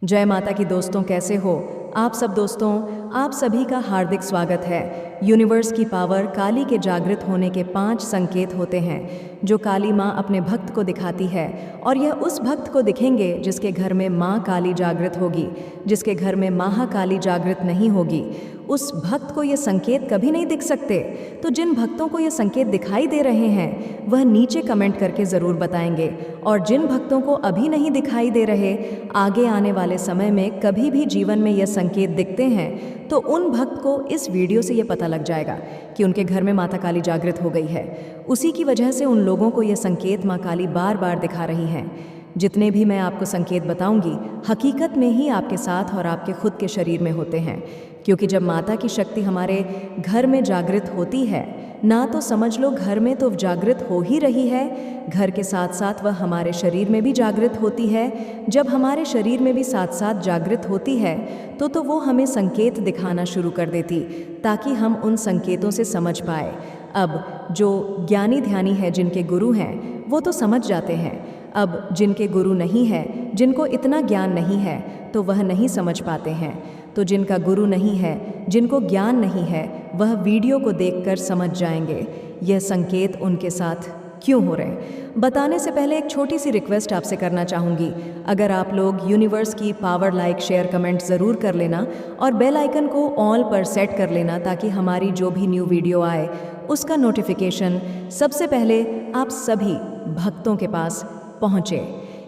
जय माता की दोस्तों, कैसे हो आप सब दोस्तों। आप सभी का हार्दिक स्वागत है। यूनिवर्स की पावर काली के जागृत होने के 5 संकेत होते हैं जो काली माँ अपने भक्त को दिखाती है, और यह उस भक्त को दिखेंगे जिसके घर में माँ काली जागृत होगी। जिसके घर में महाकाली जागृत नहीं होगी उस भक्त को ये संकेत कभी नहीं दिख सकते। तो जिन भक्तों को ये संकेत दिखाई दे रहे हैं वह नीचे कमेंट करके ज़रूर बताएंगे, और जिन भक्तों को अभी नहीं दिखाई दे रहे, आगे आने वाले समय में कभी भी जीवन में यह संकेत दिखते हैं तो उन भक्त को इस वीडियो से ये पता लग जाएगा कि उनके घर में माता काली जागृत हो गई है। उसी की वजह से उन लोगों को यह संकेत माँ काली बार बार दिखा रही हैं। जितने भी मैं आपको संकेत बताऊंगी हकीकत में ही आपके साथ और आपके खुद के शरीर में होते हैं, क्योंकि जब माता की शक्ति हमारे घर में जागृत होती है ना, तो समझ लो घर में तो जागृत हो ही रही है, घर के साथ साथ वह हमारे शरीर में भी जागृत होती है। जब हमारे शरीर में भी साथ साथ जागृत होती है तो वो हमें संकेत दिखाना शुरू कर देती, ताकि हम उन संकेतों से समझ पाए। अब जो ज्ञानी ध्यानी है, जिनके गुरु हैं, वो तो समझ जाते हैं। अब जिनके गुरु नहीं है, जिनको इतना ज्ञान नहीं है, तो वह नहीं समझ पाते हैं। तो जिनका गुरु नहीं है, जिनको ज्ञान नहीं है, वह वीडियो को देखकर समझ जाएंगे यह संकेत उनके साथ क्यों हो रहे हैं। बताने से पहले एक छोटी सी रिक्वेस्ट आपसे करना चाहूँगी। अगर आप लोग यूनिवर्स की पावर लाइक शेयर कमेंट ज़रूर कर लेना, और बेल आइकन को ऑल पर सेट कर लेना, ताकि हमारी जो भी न्यू वीडियो आए उसका नोटिफिकेशन सबसे पहले आप सभी भक्तों के पास पहुँचे।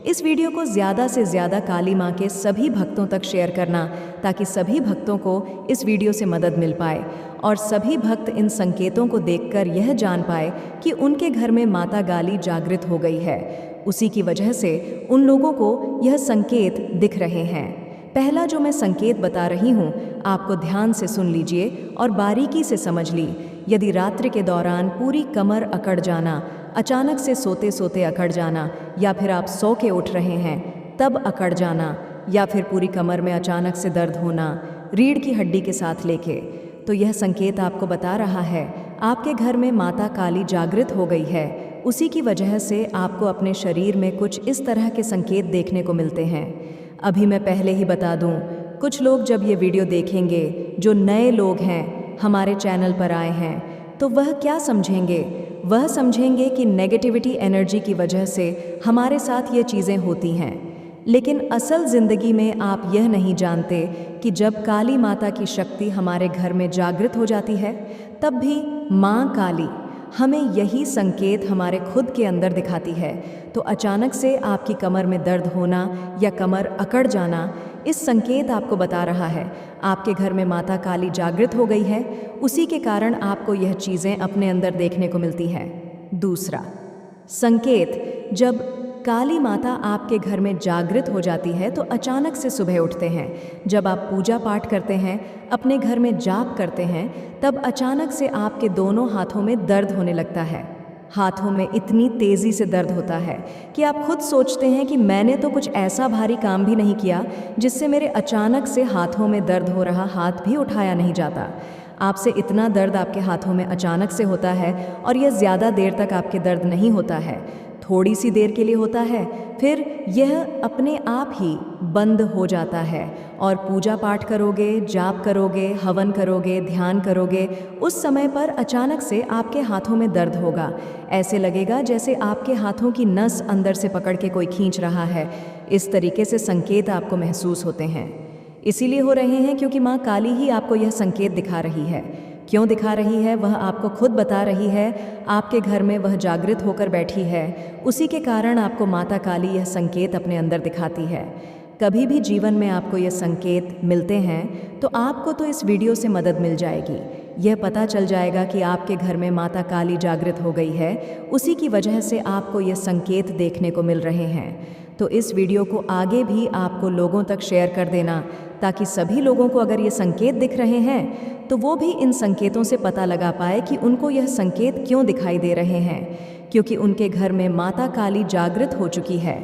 इस वीडियो को ज़्यादा से ज़्यादा काली माँ के सभी भक्तों तक शेयर करना, ताकि सभी भक्तों को इस वीडियो से मदद मिल पाए और सभी भक्त इन संकेतों को देखकर यह जान पाए कि उनके घर में माता काली जागृत हो गई है। उसी की वजह से उन लोगों को यह संकेत दिख रहे हैं। पहला जो मैं संकेत बता रही हूँ, आपको ध्यान से सुन लीजिए और बारीकी से समझ ली। यदि रात्रि के दौरान पूरी कमर अकड़ जाना, अचानक से सोते सोते अकड़ जाना, या फिर आप सो के उठ रहे हैं तब अकड़ जाना, या फिर पूरी कमर में अचानक से दर्द होना रीढ़ की हड्डी के साथ लेके, तो यह संकेत आपको बता रहा है आपके घर में माता काली जागृत हो गई है। उसी की वजह से आपको अपने शरीर में कुछ इस तरह के संकेत देखने को मिलते हैं। अभी मैं पहले ही बता दूं, कुछ लोग जब ये वीडियो देखेंगे, जो नए लोग हैं हमारे चैनल पर आए हैं, तो वह क्या समझेंगे? वह समझेंगे कि नेगेटिविटी एनर्जी की वजह से हमारे साथ ये चीज़ें होती हैं। लेकिन असल ज़िंदगी में आप यह नहीं जानते कि जब काली माता की शक्ति हमारे घर में जागृत हो जाती है, तब भी माँ काली हमें यही संकेत हमारे खुद के अंदर दिखाती है। तो अचानक से आपकी कमर में दर्द होना या कमर अकड़ जाना, इस संकेत आपको बता रहा है आपके घर में माता काली जागृत हो गई है। उसी के कारण आपको यह चीज़ें अपने अंदर देखने को मिलती है। दूसरा संकेत, जब काली माता आपके घर में जागृत हो जाती है तो अचानक से सुबह उठते हैं, जब आप पूजा पाठ करते हैं, अपने घर में जाप करते हैं, तब अचानक से आपके दोनों हाथों में दर्द होने लगता है। हाथों में इतनी तेज़ी से दर्द होता है कि आप खुद सोचते हैं कि मैंने तो कुछ ऐसा भारी काम भी नहीं किया जिससे मेरे अचानक से हाथों में दर्द हो रहा, हाथ भी उठाया नहीं जाता। आपसे इतना दर्द आपके हाथों में अचानक से होता है, और यह ज़्यादा देर तक आपके दर्द नहीं होता है, थोड़ी सी देर के लिए होता है, फिर यह अपने आप ही बंद हो जाता है। और पूजा पाठ करोगे, जाप करोगे, हवन करोगे, ध्यान करोगे, उस समय पर अचानक से आपके हाथों में दर्द होगा। ऐसे लगेगा जैसे आपके हाथों की नस अंदर से पकड़ के कोई खींच रहा है। इस तरीके से संकेत आपको महसूस होते हैं। इसीलिए हो रहे हैं क्योंकि माँ काली ही आपको यह संकेत दिखा रही है। क्यों दिखा रही है वह आपको खुद बता रही है। आपके घर में वह जागृत होकर बैठी है, उसी के कारण आपको माता काली यह संकेत अपने अंदर दिखाती है। कभी भी जीवन में आपको यह संकेत मिलते हैं तो आपको तो इस वीडियो से मदद मिल जाएगी। यह पता चल जाएगा कि आपके घर में माता काली जागृत हो गई है, उसी की वजह से आपको यह संकेत देखने को मिल रहे हैं। तो इस वीडियो को आगे भी आपको लोगों तक शेयर कर देना, ताकि सभी लोगों को अगर ये संकेत दिख रहे हैं तो वो भी इन संकेतों से पता लगा पाए कि उनको यह संकेत क्यों दिखाई दे रहे हैं, क्योंकि उनके घर में माता काली जागृत हो चुकी है।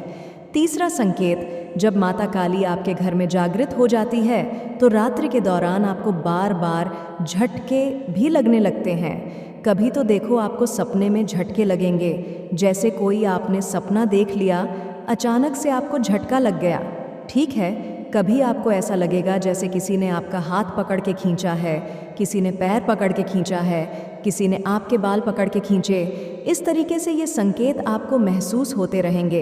तीसरा संकेत, जब माता काली आपके घर में जागृत हो जाती है तो रात्रि के दौरान आपको बार बार झटके भी लगने लगते हैं। कभी तो देखो आपको सपने में झटके लगेंगे, जैसे कोई आपने सपना देख लिया, अचानक से आपको झटका लग गया। ठीक है, कभी आपको ऐसा लगेगा जैसे किसी ने आपका हाथ पकड़ के खींचा है, किसी ने पैर पकड़ के खींचा है, किसी ने आपके बाल पकड़ के खींचे। इस तरीके से ये संकेत आपको महसूस होते रहेंगे।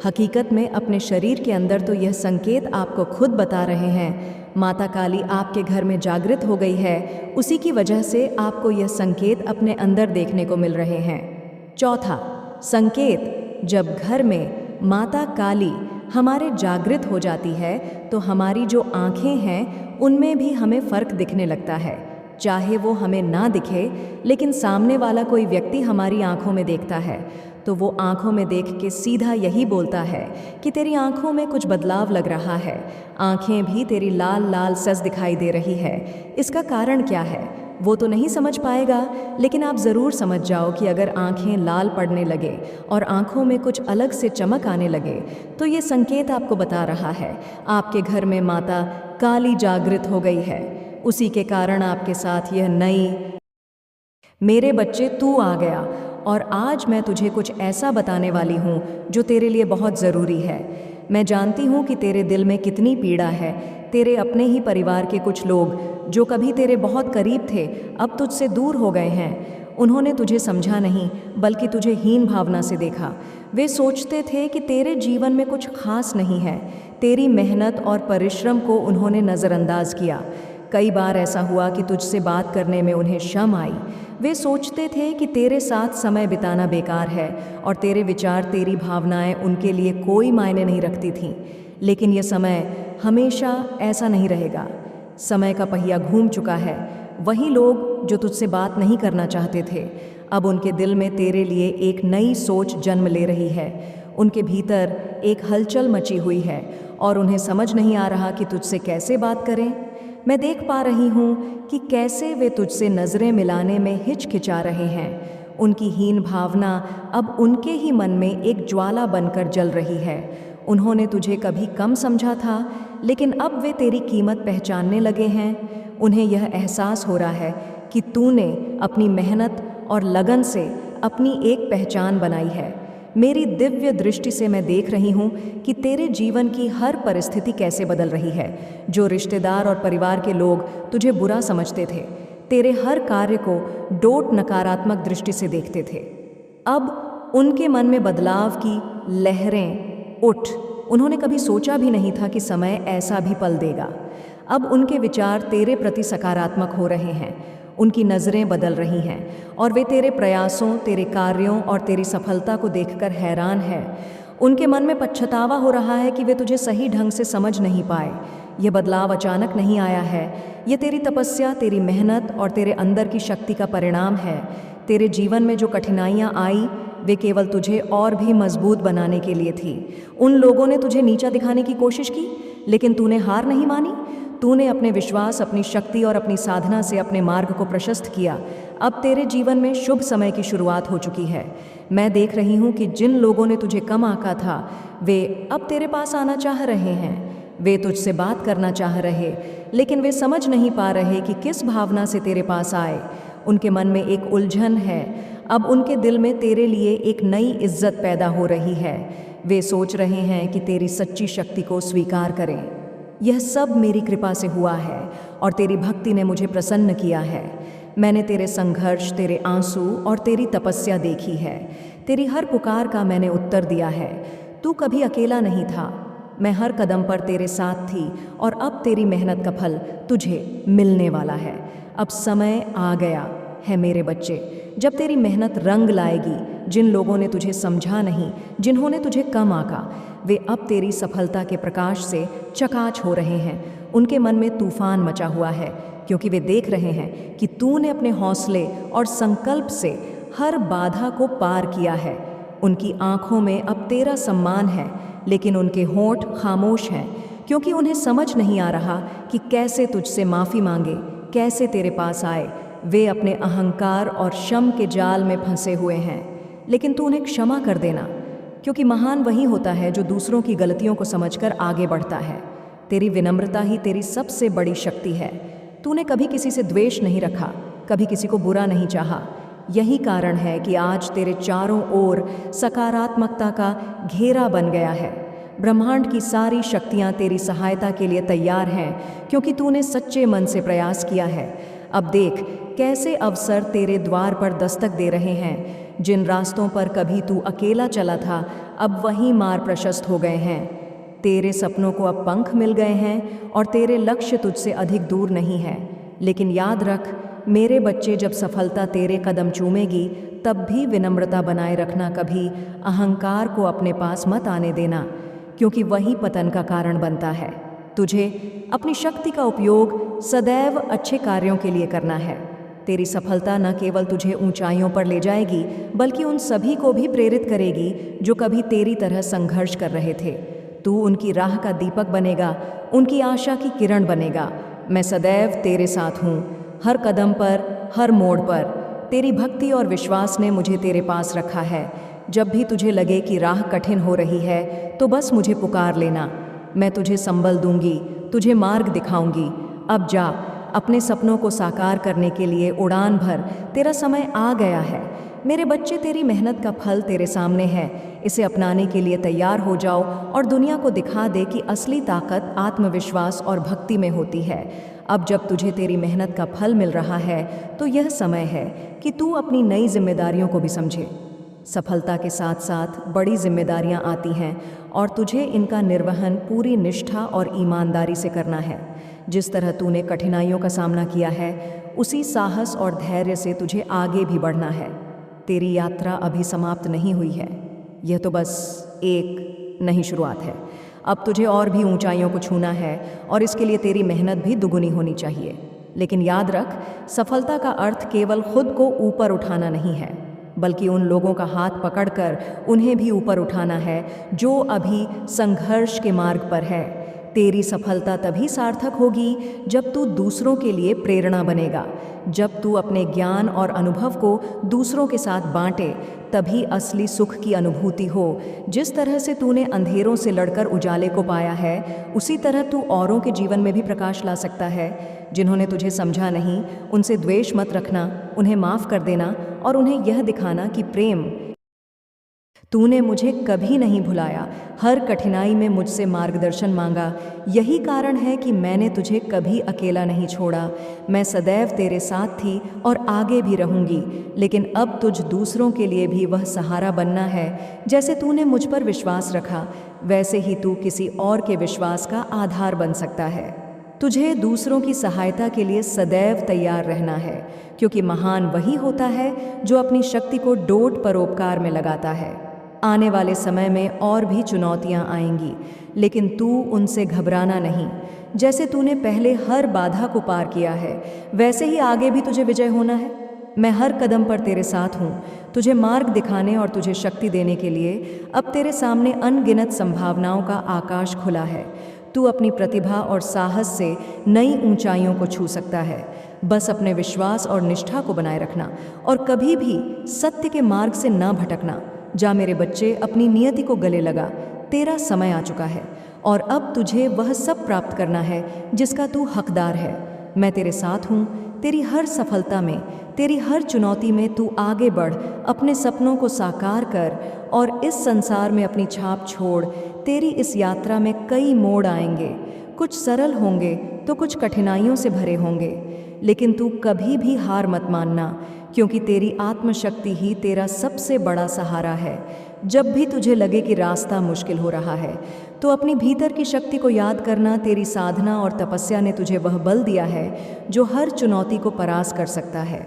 हकीकत में अपने शरीर के अंदर तो यह संकेत आपको खुद बता रहे हैं। माता काली आपके घर में जागृत हो गई है, उसी की वजह से आपको यह संकेत अपने अंदर देखने को मिल रहे हैं। चौथा संकेत, जब घर में माता काली हमारे जागृत हो जाती है तो हमारी जो आँखें हैं उनमें भी हमें फ़र्क दिखने लगता है। चाहे वो हमें ना दिखे, लेकिन सामने वाला कोई व्यक्ति हमारी आँखों में देखता है तो वो आँखों में देख के सीधा यही बोलता है कि तेरी आँखों में कुछ बदलाव लग रहा है, आँखें भी तेरी लाल लाल सस दिखाई दे रही है। इसका कारण क्या है वो तो नहीं समझ पाएगा, लेकिन आप ज़रूर समझ जाओ कि अगर आँखें लाल पड़ने लगे और आँखों में कुछ अलग से चमक आने लगे तो ये संकेत आपको बता रहा है आपके घर में माता काली जागृत हो गई है। उसी के कारण आपके साथ यह नई मेरे बच्चे तू आ गया और आज मैं तुझे कुछ ऐसा बताने वाली हूँ जो तेरे लिए बहुत ज़रूरी है। मैं जानती हूँ कि तेरे दिल में कितनी पीड़ा है। तेरे अपने ही परिवार के कुछ लोग जो कभी तेरे बहुत करीब थे अब तुझसे दूर हो गए हैं। उन्होंने तुझे समझा नहीं बल्कि तुझे हीन भावना से देखा। वे सोचते थे कि तेरे जीवन में कुछ खास नहीं है। तेरी मेहनत और परिश्रम को उन्होंने नज़रअंदाज किया। कई बार ऐसा हुआ कि तुझसे बात करने में उन्हें शर्म आई। वे सोचते थे कि तेरे साथ समय बिताना बेकार है और तेरे विचार, तेरी भावनाएं उनके लिए कोई मायने नहीं रखती थीं। लेकिन यह समय हमेशा ऐसा नहीं रहेगा। समय का पहिया घूम चुका है। वही लोग जो तुझसे बात नहीं करना चाहते थे, अब उनके दिल में तेरे लिए एक नई सोच जन्म ले रही है। उनके भीतर एक हलचल मची हुई है और उन्हें समझ नहीं आ रहा कि तुझसे कैसे बात करें। मैं देख पा रही हूँ कि कैसे वे तुझसे नज़रें मिलाने में हिचकिचा रहे हैं। उनकी हीन भावना अब उनके ही मन में एक ज्वाला बनकर जल रही है। उन्होंने तुझे कभी कम समझा था, लेकिन अब वे तेरी कीमत पहचानने लगे हैं। उन्हें यह एहसास हो रहा है कि तूने अपनी मेहनत और लगन से अपनी एक पहचान बनाई है। मेरी दिव्य दृष्टि से मैं देख रही हूँ कि तेरे जीवन की हर परिस्थिति कैसे बदल रही है। जो रिश्तेदार और परिवार के लोग तुझे बुरा समझते थे, तेरे हर कार्य को डोट नकारात्मक दृष्टि से देखते थे, अब उनके मन में बदलाव की लहरें उठ। उन्होंने कभी सोचा भी नहीं था कि समय ऐसा भी पल देगा। अब उनके विचार तेरे प्रति सकारात्मक हो रहे हैं। उनकी नज़रें बदल रही हैं और वे तेरे प्रयासों, तेरे कार्यों और तेरी सफलता को देखकर हैरान है। उनके मन में पछतावा हो रहा है कि वे तुझे सही ढंग से समझ नहीं पाए। यह बदलाव अचानक नहीं आया है। यह तेरी तपस्या, तेरी मेहनत और तेरे अंदर की शक्ति का परिणाम है। तेरे जीवन में जो कठिनाइयाँ आई वे केवल तुझे और भी मजबूत बनाने के लिए थी। उन लोगों ने तुझे नीचा दिखाने की कोशिश की, लेकिन तूने हार नहीं मानी। तूने अपने विश्वास, अपनी शक्ति और अपनी साधना से अपने मार्ग को प्रशस्त किया। अब तेरे जीवन में शुभ समय की शुरुआत हो चुकी है। मैं देख रही हूँ कि जिन लोगों ने तुझे कम आंका था वे अब तेरे पास आना चाह रहे हैं। वे तुझसे बात करना चाह रहे, लेकिन वे समझ नहीं पा रहे कि किस भावना से तेरे पास आए। उनके मन में एक उलझन है। अब उनके दिल में तेरे लिए एक नई इज्जत पैदा हो रही है। वे सोच रहे हैं कि तेरी सच्ची शक्ति को स्वीकार करें। यह सब मेरी कृपा से हुआ है और तेरी भक्ति ने मुझे प्रसन्न किया है। मैंने तेरे संघर्ष, तेरे आंसू और तेरी तपस्या देखी है। तेरी हर पुकार का मैंने उत्तर दिया है। तू कभी अकेला नहीं था। मैं हर कदम पर तेरे साथ थी और अब तेरी मेहनत का फल तुझे मिलने वाला है। अब समय आ गया है मेरे बच्चे, जब तेरी मेहनत रंग लाएगी। जिन लोगों ने तुझे समझा नहीं, जिन्होंने तुझे कम आंका, वे अब तेरी सफलता के प्रकाश से चकाच हो रहे हैं। उनके मन में तूफान मचा हुआ है, क्योंकि वे देख रहे हैं कि तूने अपने हौसले और संकल्प से हर बाधा को पार किया है। उनकी आंखों में अब तेरा सम्मान है, लेकिन उनके होंठ खामोश हैं, क्योंकि उन्हें समझ नहीं आ रहा कि कैसे तुझसे माफ़ी मांगे, कैसे तेरे पास आए। वे अपने अहंकार और शम के जाल में फंसे हुए हैं, लेकिन तू उन्हें क्षमा कर देना, क्योंकि महान वही होता है जो दूसरों की गलतियों को समझकर आगे बढ़ता है। तेरी विनम्रता ही तेरी सबसे बड़ी शक्ति है। तूने कभी किसी से द्वेष नहीं रखा, कभी किसी को बुरा नहीं चाहा। यही कारण है कि आज तेरे चारों ओर सकारात्मकता का घेरा बन गया है। ब्रह्मांड की सारी शक्तियाँ तेरी सहायता के लिए तैयार हैं, क्योंकि तूने सच्चे मन से प्रयास किया है। अब देख कैसे अवसर तेरे द्वार पर दस्तक दे रहे हैं। जिन रास्तों पर कभी तू अकेला चला था, अब वहीं मार्ग प्रशस्त हो गए हैं। तेरे सपनों को अब पंख मिल गए हैं और तेरे लक्ष्य तुझसे अधिक दूर नहीं है। लेकिन याद रख मेरे बच्चे, जब सफलता तेरे कदम चूमेगी तब भी विनम्रता बनाए रखना, कभी अहंकार को अपने पास मत आने देना, क्योंकि वही पतन का कारण बनता है। तुझे अपनी शक्ति का उपयोग सदैव अच्छे कार्यों के लिए करना है। तेरी सफलता न केवल तुझे ऊंचाइयों पर ले जाएगी, बल्कि उन सभी को भी प्रेरित करेगी जो कभी तेरी तरह संघर्ष कर रहे थे। तू उनकी राह का दीपक बनेगा, उनकी आशा की किरण बनेगा। मैं सदैव तेरे साथ हूँ, हर कदम पर, हर मोड़ पर। तेरी भक्ति और विश्वास ने मुझे तेरे पास रखा है। जब भी तुझे लगे कि राह कठिन हो रही है, तो बस मुझे पुकार लेना। मैं तुझे संबल दूंगी, तुझे मार्ग दिखाऊंगी। अब जा, अपने सपनों को साकार करने के लिए उड़ान भर। तेरा समय आ गया है। मेरे बच्चे, तेरी मेहनत का फल तेरे सामने है। इसे अपनाने के लिए तैयार हो जाओ और दुनिया को दिखा दे कि असली ताकत आत्मविश्वास और भक्ति में होती है। अब जब तुझे तेरी मेहनत का फल मिल रहा है, तो यह समय है कि तू अपनी नई जिम्मेदारियों को भी समझे। सफलता के साथ साथ बड़ी जिम्मेदारियां आती हैं और तुझे इनका निर्वहन पूरी निष्ठा और ईमानदारी से करना है। जिस तरह तूने कठिनाइयों का सामना किया है, उसी साहस और धैर्य से तुझे आगे भी बढ़ना है। तेरी यात्रा अभी समाप्त नहीं हुई है, यह तो बस एक नई शुरुआत है। अब तुझे और भी ऊंचाइयों को छूना है और इसके लिए तेरी मेहनत भी दुगुनी होनी चाहिए। लेकिन याद रख, सफलता का अर्थ केवल खुद को ऊपर उठाना नहीं है, बल्कि उन लोगों का हाथ पकड़कर उन्हें भी ऊपर उठाना है जो अभी संघर्ष के मार्ग पर है। तेरी सफलता तभी सार्थक होगी जब तू दूसरों के लिए प्रेरणा बनेगा। जब तू अपने ज्ञान और अनुभव को दूसरों के साथ बांटे, तभी असली सुख की अनुभूति हो। जिस तरह से तूने अंधेरों से लड़कर उजाले को पाया है, उसी तरह तू औरों के जीवन में भी प्रकाश ला सकता है। जिन्होंने तुझे समझा नहीं, उनसे द्वेष मत रखना, उन्हें माफ़ कर देना और उन्हें यह दिखाना कि प्रेम, तूने मुझे कभी नहीं भुलाया। हर कठिनाई में मुझसे मार्गदर्शन मांगा। यही कारण है कि मैंने तुझे कभी अकेला नहीं छोड़ा। मैं सदैव तेरे साथ थी और आगे भी रहूंगी। लेकिन अब तुझ दूसरों के लिए भी वह सहारा बनना है। जैसे तूने मुझ पर विश्वास रखा, वैसे ही तू किसी और के विश्वास का आधार बन सकता है। तुझे दूसरों की सहायता के लिए सदैव तैयार रहना है, क्योंकि महान वही होता है जो अपनी शक्ति को डोट परोपकार में लगाता है। आने वाले समय में और भी चुनौतियां आएंगी, लेकिन तू उनसे घबराना नहीं। जैसे तूने पहले हर बाधा को पार किया है, वैसे ही आगे भी तुझे विजय होना है। मैं हर कदम पर तेरे साथ हूँ, तुझे मार्ग दिखाने और तुझे शक्ति देने के लिए। अब तेरे सामने अनगिनत संभावनाओं का आकाश खुला है। तू अपनी प्रतिभा और साहस से नई ऊंचाइयों को छू सकता है। बस अपने विश्वास और निष्ठा को बनाए रखना और कभी भी सत्य के मार्ग से ना भटकना। जा मेरे बच्चे, अपनी नियति को गले लगा। तेरा समय आ चुका है और अब तुझे वह सब प्राप्त करना है जिसका तू हकदार है। मैं तेरे साथ हूँ। तेरी हर सफलता में, तेरी हर चुनौती में तू आगे बढ़, अपने सपनों को साकार कर और इस संसार में अपनी छाप छोड़। तेरी इस यात्रा में कई मोड़ आएंगे, कुछ सरल होंगे तो कुछ कठिनाइयों से भरे होंगे, लेकिन तू कभी भी हार मत मानना, क्योंकि तेरी आत्मशक्ति ही तेरा सबसे बड़ा सहारा है। जब भी तुझे लगे कि रास्ता मुश्किल हो रहा है, तो अपनी भीतर की शक्ति को याद करना। तेरी साधना और तपस्या ने तुझे वह बल दिया है जो हर चुनौती को परास्त कर सकता है।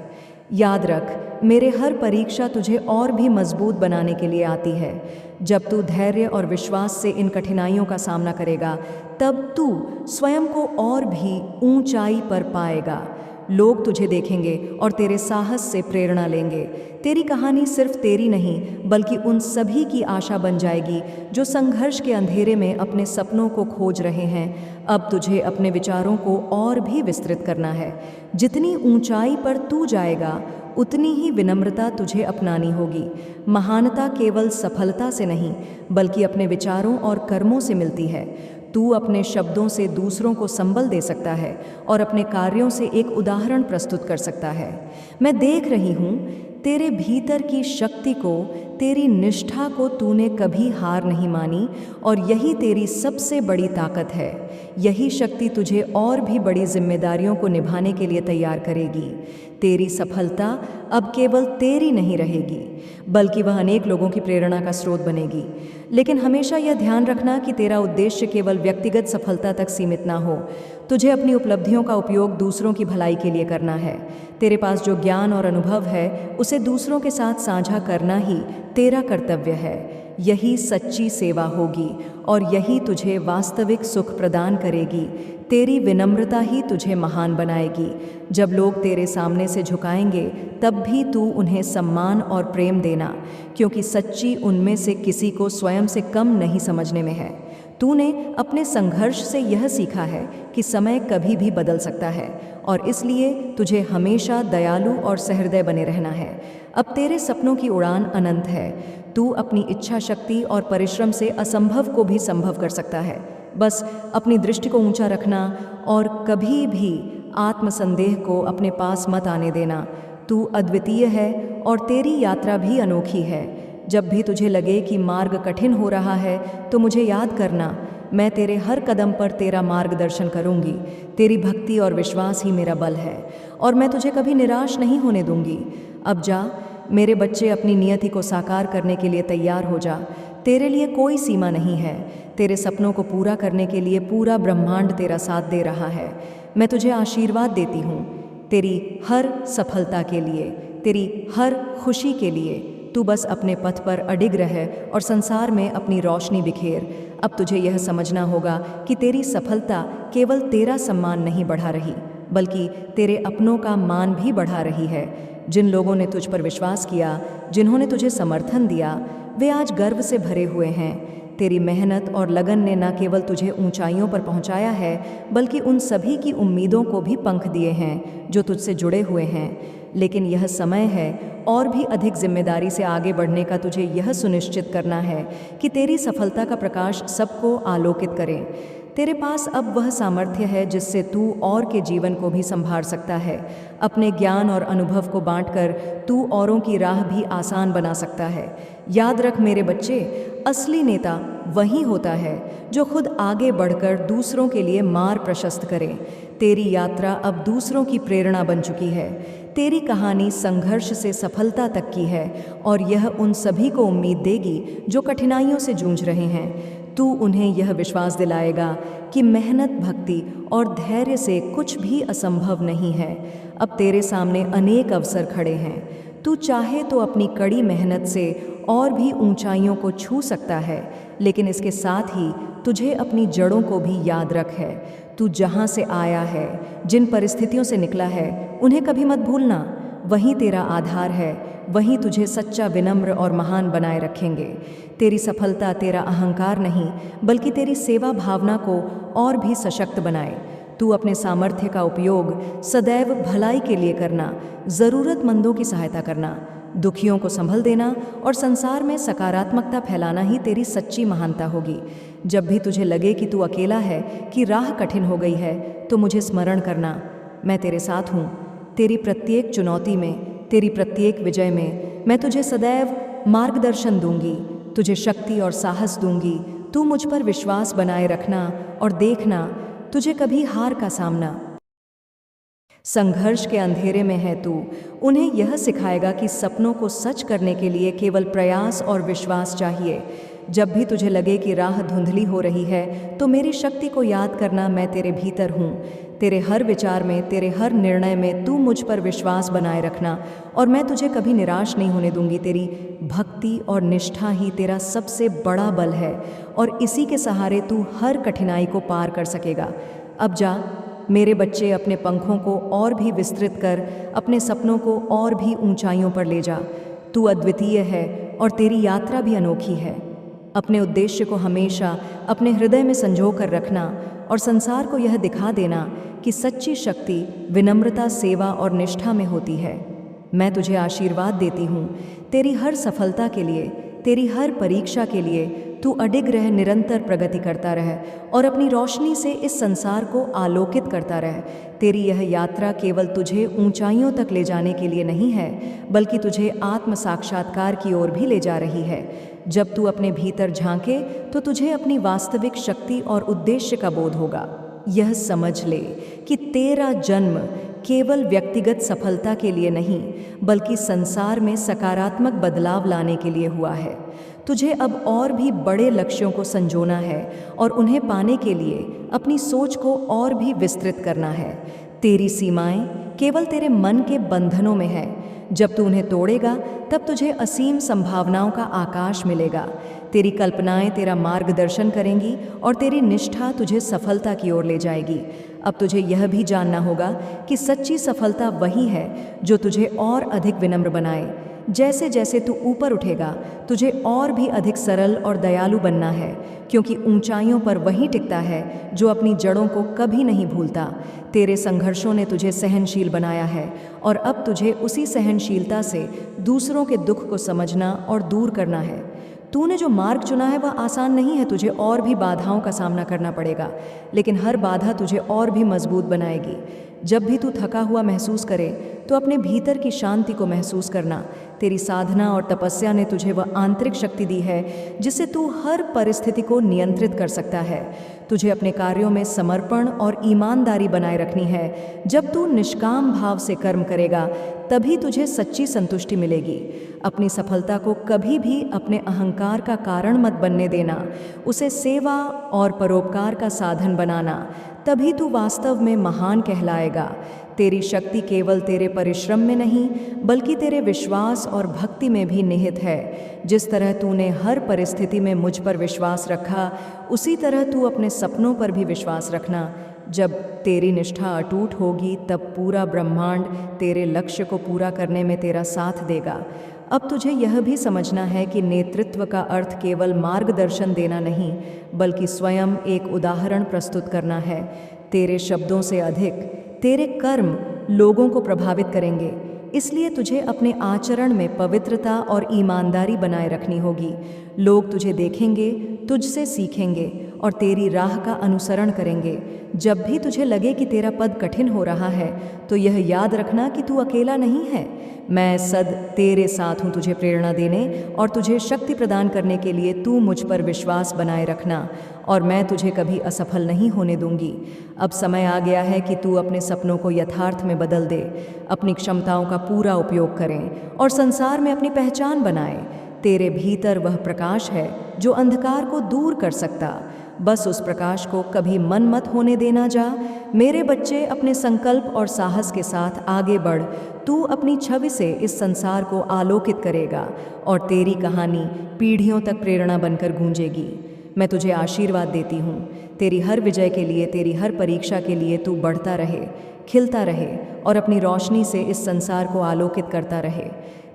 याद रख, मेरे हर परीक्षा तुझे और भी मजबूत बनाने के लिए आती है। जब तू धैर्य और विश्वास से इन कठिनाइयों का सामना करेगा, तब तू स्वयं को और भी ऊंचाई पर पाएगा। लोग तुझे देखेंगे और तेरे साहस से प्रेरणा लेंगे। तेरी कहानी सिर्फ तेरी नहीं, बल्कि उन सभी की आशा बन जाएगी जो संघर्ष के अंधेरे में अपने सपनों को खोज रहे हैं। अब तुझे अपने विचारों को और भी विस्तृत करना है। जितनी ऊंचाई पर तू जाएगा, उतनी ही विनम्रता तुझे अपनानी होगी। महानता केवल सफलता से नहीं, बल्कि अपने विचारों और कर्मों से मिलती है। तू अपने शब्दों से दूसरों को संबल दे सकता है और अपने कार्यों से एक उदाहरण प्रस्तुत कर सकता है। मैं देख रही हूँ तेरे भीतर की शक्ति को, तेरी निष्ठा को तूने कभी हार नहीं मानी और यही तेरी सबसे बड़ी ताकत है। यही शक्ति तुझे और भी बड़ी जिम्मेदारियों को निभाने के लिए तैयार करेगी। तेरी सफलता अब केवल तेरी नहीं रहेगी, बल्कि वह अनेक लोगों की प्रेरणा का स्रोत बनेगी। लेकिन हमेशा यह ध्यान रखना कि तेरा उद्देश्य केवल व्यक्तिगत सफलता तक सीमित ना हो। तुझे अपनी उपलब्धियों का उपयोग दूसरों की भलाई के लिए करना है। तेरे पास जो ज्ञान और अनुभव है उसे दूसरों के साथ साझा करना ही तेरा कर्तव्य है। यही सच्ची सेवा होगी और यही तुझे वास्तविक सुख प्रदान करेगी। तेरी विनम्रता ही तुझे महान बनाएगी। जब लोग तेरे सामने से झुकाएंगे तब भी तू उन्हें सम्मान और प्रेम देना, क्योंकि सच्ची उनमें से किसी को स्वयं से कम नहीं समझने में है। तूने अपने संघर्ष से यह सीखा है कि समय कभी भी बदल सकता है और इसलिए तुझे हमेशा दयालु और सहृदय बने रहना है। अब तेरे सपनों की उड़ान अनंत है। तू अपनी इच्छा शक्ति और परिश्रम से असंभव को भी संभव कर सकता है। बस अपनी दृष्टि को ऊंचा रखना और कभी भी आत्मसंदेह को अपने पास मत आने देना। तू अद्वितीय है और तेरी यात्रा भी अनोखी है। जब भी तुझे लगे कि मार्ग कठिन हो रहा है तो मुझे याद करना, मैं तेरे हर कदम पर तेरा मार्गदर्शन करूंगी। तेरी भक्ति और विश्वास ही मेरा बल है और मैं तुझे कभी निराश नहीं होने दूंगी। अब जा मेरे बच्चे, अपनी नियति को साकार करने के लिए तैयार हो जा। तेरे लिए कोई सीमा नहीं है। तेरे सपनों को पूरा करने के लिए पूरा ब्रह्मांड तेरा साथ दे रहा है। मैं तुझे आशीर्वाद देती हूँ तेरी हर सफलता के लिए, तेरी हर खुशी के लिए। तू बस अपने पथ पर अडिग रह और संसार में अपनी रोशनी बिखेर। अब तुझे यह समझना होगा कि तेरी सफलता केवल तेरा सम्मान नहीं बढ़ा रही, बल्कि तेरे अपनों का मान भी बढ़ा रही है। जिन लोगों ने तुझ पर विश्वास किया, जिन्होंने तुझे समर्थन दिया, वे आज गर्व से भरे हुए हैं। तेरी मेहनत और लगन ने न केवल तुझे ऊंचाइयों पर पहुंचाया है, बल्कि उन सभी की उम्मीदों को भी पंख दिए हैं जो तुझसे जुड़े हुए हैं। लेकिन यह समय है और भी अधिक जिम्मेदारी से आगे बढ़ने का। तुझे यह सुनिश्चित करना है कि तेरी सफलता का प्रकाश सबको आलोकित करे। तेरे पास अब वह सामर्थ्य है जिससे तू और के जीवन को भी संभाल सकता है। अपने ज्ञान और अनुभव को बांटकर तू औरों की राह भी आसान बना सकता है। याद रख मेरे बच्चे, असली नेता वही होता है जो खुद आगे बढ़कर दूसरों के लिए मार्ग प्रशस्त करे। तेरी यात्रा अब दूसरों की प्रेरणा बन चुकी है। तेरी कहानी संघर्ष से सफलता तक की है और यह उन सभी को उम्मीद देगी जो कठिनाइयों से जूझ रहे हैं। तू उन्हें यह विश्वास दिलाएगा कि मेहनत, भक्ति और धैर्य से कुछ भी असंभव नहीं है। अब तेरे सामने अनेक अवसर खड़े हैं। तू चाहे तो अपनी कड़ी मेहनत से और भी ऊंचाइयों को छू सकता है, लेकिन इसके साथ ही तुझे अपनी जड़ों को भी याद रख है। तू जहाँ से आया है, जिन परिस्थितियों से निकला है, उन्हें कभी मत भूलना। वही तेरा आधार है, वही तुझे सच्चा, विनम्र और महान बनाए रखेंगे। तेरी सफलता तेरा अहंकार नहीं, बल्कि तेरी सेवा भावना को और भी सशक्त बनाए। तू अपने सामर्थ्य का उपयोग सदैव भलाई के लिए करना, ज़रूरतमंदों की सहायता करना, दुखियों को संभल देना और संसार में सकारात्मकता फैलाना ही तेरी सच्ची महानता होगी। जब भी तुझे लगे कि तू अकेला है, कि राह कठिन हो गई है, तो मुझे स्मरण करना, मैं तेरे साथ हूँ। तेरी प्रत्येक चुनौती में, तेरी प्रत्येक विजय में मैं तुझे सदैव मार्गदर्शन दूंगी, तुझे शक्ति और साहस दूंगी। तू मुझ पर विश्वास बनाए रखना और देखना, तुझे कभी हार का सामना। संघर्ष के अंधेरे में है तू, उन्हें यह सिखाएगा कि सपनों को सच करने के लिए केवल प्रयास और विश्वास चाहिए। जब भी तुझे लगे कि राह धुंधली हो रही है, तो मेरी शक्ति को याद करना, मैं तेरे भीतर हूँ। तेरे हर विचार में, तेरे हर निर्णय में तू मुझ पर विश्वास बनाए रखना और मैं तुझे कभी निराश नहीं होने दूंगी। तेरी भक्ति और निष्ठा ही तेरा सबसे बड़ा बल है और इसी के सहारे तू हर कठिनाई को पार कर सकेगा। अब जा मेरे बच्चे, अपने पंखों को और भी विस्तृत कर, अपने सपनों को और भी ऊंचाइयों पर ले जा। तू अद्वितीय है और तेरी यात्रा भी अनोखी है। अपने उद्देश्य को हमेशा अपने हृदय में संजो कर रखना और संसार को यह दिखा देना कि सच्ची शक्ति विनम्रता, सेवा और निष्ठा में होती है। मैं तुझे आशीर्वाद देती हूँ तेरी हर सफलता के लिए, तेरी हर परीक्षा के लिए। तू अडिग रह, निरंतर प्रगति करता रह और अपनी रोशनी से इस संसार को आलोकित करता रह। तेरी यह यात्रा केवल तुझे ऊंचाइयों तक ले जाने के लिए नहीं है, बल्कि तुझे आत्म साक्षात्कार की ओर भी ले जा रही है। जब तू अपने भीतर झांके तो तुझे अपनी वास्तविक शक्ति और उद्देश्य का बोध होगा। यह समझ ले कि तेरा जन्म केवल व्यक्तिगत सफलता के लिए नहीं, बल्कि संसार में सकारात्मक बदलाव लाने के लिए हुआ है। तुझे अब और भी बड़े लक्ष्यों को संजोना है और उन्हें पाने के लिए अपनी सोच को और भी विस्तृत करना है। तेरी सीमाएं केवल तेरे मन के बंधनों में है। जब तू उन्हें तोड़ेगा तब तुझे असीम संभावनाओं का आकाश मिलेगा। तेरी कल्पनाएं तेरा मार्गदर्शन करेंगी और तेरी निष्ठा तुझे सफलता की ओर ले जाएगी। अब तुझे यह भी जानना होगा कि सच्ची सफलता वही है जो तुझे और अधिक विनम्र बनाए। जैसे जैसे तू ऊपर उठेगा तुझे और भी अधिक सरल और दयालु बनना है, क्योंकि ऊंचाइयों पर वही टिकता है जो अपनी जड़ों को कभी नहीं भूलता। तेरे संघर्षों ने तुझे सहनशील बनाया है और अब तुझे उसी सहनशीलता से दूसरों के दुख को समझना और दूर करना है। तूने जो मार्ग चुना है वह आसान नहीं है, तुझे और भी बाधाओं का सामना करना पड़ेगा, लेकिन हर बाधा तुझे और भी मजबूत बनाएगी। जब भी तू थका हुआ महसूस करे तो अपने भीतर की शांति को महसूस करना। तेरी साधना और तपस्या ने तुझे वह आंतरिक शक्ति दी है जिससे तू हर परिस्थिति को नियंत्रित कर सकता है। तुझे अपने कार्यों में समर्पण और ईमानदारी बनाए रखनी है। जब तू निष्काम भाव से कर्म करेगा तभी तुझे सच्ची संतुष्टि मिलेगी। अपनी सफलता को कभी भी अपने अहंकार का कारण मत बनने देना, उसे सेवा और परोपकार का साधन बनाना, तभी तू वास्तव में महान कहलाएगा। तेरी शक्ति केवल तेरे परिश्रम में नहीं, बल्कि तेरे विश्वास और भक्ति में भी निहित है। जिस तरह तूने हर परिस्थिति में मुझ पर विश्वास रखा, उसी तरह तू अपने सपनों पर भी विश्वास रखना। जब तेरी निष्ठा अटूट होगी तब पूरा ब्रह्मांड तेरे लक्ष्य को पूरा करने में तेरा साथ देगा। अब तुझे यह भी समझना है कि नेतृत्व का अर्थ केवल मार्गदर्शन देना नहीं, बल्कि स्वयं एक उदाहरण प्रस्तुत करना है। तेरे शब्दों से अधिक तेरे कर्म लोगों को प्रभावित करेंगे, इसलिए तुझे अपने आचरण में पवित्रता और ईमानदारी बनाए रखनी होगी। लोग तुझे देखेंगे, तुझसे सीखेंगे और तेरी राह का अनुसरण करेंगे। जब भी तुझे लगे कि तेरा पद कठिन हो रहा है तो यह याद रखना कि तू अकेला नहीं है। मैं सद तेरे साथ हूँ तुझे प्रेरणा देने और तुझे शक्ति प्रदान करने के लिए। तू मुझ पर विश्वास बनाए रखना और मैं तुझे कभी असफल नहीं होने दूंगी। अब समय आ गया है कि तू अपने सपनों को यथार्थ में बदल दे, अपनी क्षमताओं का पूरा उपयोग करें और संसार में अपनी पहचान बनाए। तेरे भीतर वह प्रकाश है जो अंधकार को दूर कर सकता। बस उस प्रकाश को कभी मन मत होने देना जा। मेरे बच्चे, अपने संकल्प और साहस के साथ आगे बढ़। तू अपनी छवि से इस संसार को आलोकित करेगा और तेरी कहानी पीढ़ियों तक प्रेरणा बनकर गूंजेगी। मैं तुझे आशीर्वाद देती हूँ। तेरी हर विजय के लिए, तेरी हर परीक्षा के लिए तू बढ़ता रहे, खिलता रहे और अपनी रोशनी से इस संसार को आलोकित करता रहे।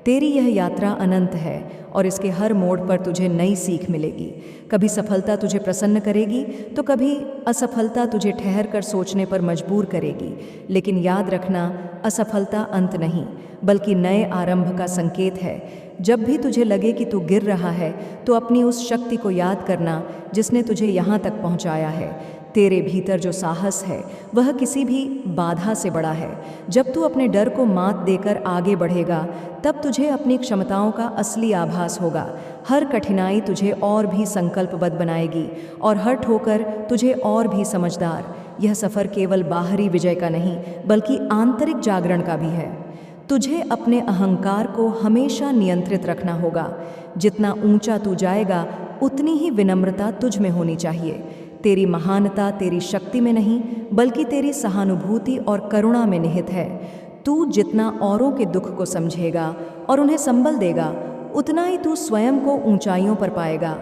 तेरी यह यात्रा अनंत है और इसके हर मोड़ पर तुझे नई सीख मिलेगी। कभी सफलता तुझे प्रसन्न करेगी तो कभी असफलता तुझे ठहर कर सोचने पर मजबूर करेगी। लेकिन याद रखना, असफलता अंत नहीं, बल्कि नए आरंभ का संकेत है। जब भी तुझे लगे कि तू गिर रहा है तो अपनी उस शक्ति को याद करना जिसने तुझे यहाँ तक पहुँचाया है। तेरे भीतर जो साहस है वह किसी भी बाधा से बड़ा है। जब तू अपने डर को मात देकर आगे बढ़ेगा तब तुझे अपनी क्षमताओं का असली आभास होगा। हर कठिनाई तुझे और भी संकल्पबद्ध बनाएगी और हर ठोकर तुझे और भी समझदार। यह सफ़र केवल बाहरी विजय का नहीं, बल्कि आंतरिक जागरण का भी है। तुझे अपने अहंकार को हमेशा नियंत्रित रखना होगा। जितना ऊंचा तू जाएगा उतनी ही विनम्रता तुझ में होनी चाहिए। तेरी महानता तेरी शक्ति में नहीं, बल्कि तेरी सहानुभूति और करुणा में निहित है। तू जितना औरों के दुख को समझेगा और उन्हें संबल देगा, उतना ही तू स्वयं को ऊंचाइयों पर पाएगा।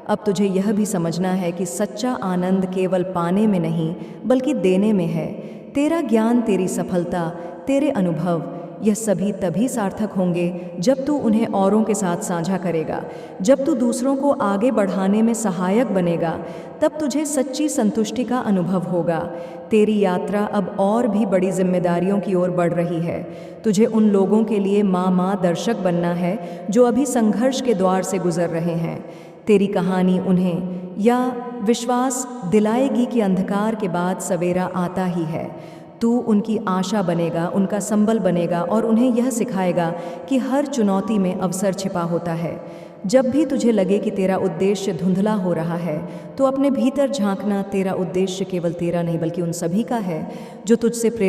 अब तुझे यह भी समझना है कि सच्चा आनंद केवल पाने में नहीं, बल्कि देने में है। तेरा ज्ञान, तेरी सफलता, तेरे अनुभव, यह सभी तभी सार्थक होंगे जब तू उन्हें औरों के साथ साझा करेगा। जब तू दूसरों को आगे बढ़ाने में सहायक बनेगा तब तुझे सच्ची संतुष्टि का अनुभव होगा। तेरी यात्रा अब और भी बड़ी जिम्मेदारियों की ओर बढ़ रही है। तुझे उन लोगों के लिए माँ दर्शक बनना है जो अभी संघर्ष के द्वार से गुजर रहे हैं। तेरी कहानी उन्हें या विश्वास दिलाएगी कि अंधकार के बाद सवेरा आता ही है। तू उनकी आशा बनेगा, उनका संबल बनेगा और उन्हें यह सिखाएगा कि हर चुनौती में अवसर छिपा होता है। जब भी तुझे लगे कि तेरा उद्देश्य धुंधला हो रहा है, तो अपने भीतर झांकना। तेरा उद्देश्य केवल तेरा नहीं बल्कि उन सभी का है जो तुझसे प्रेरित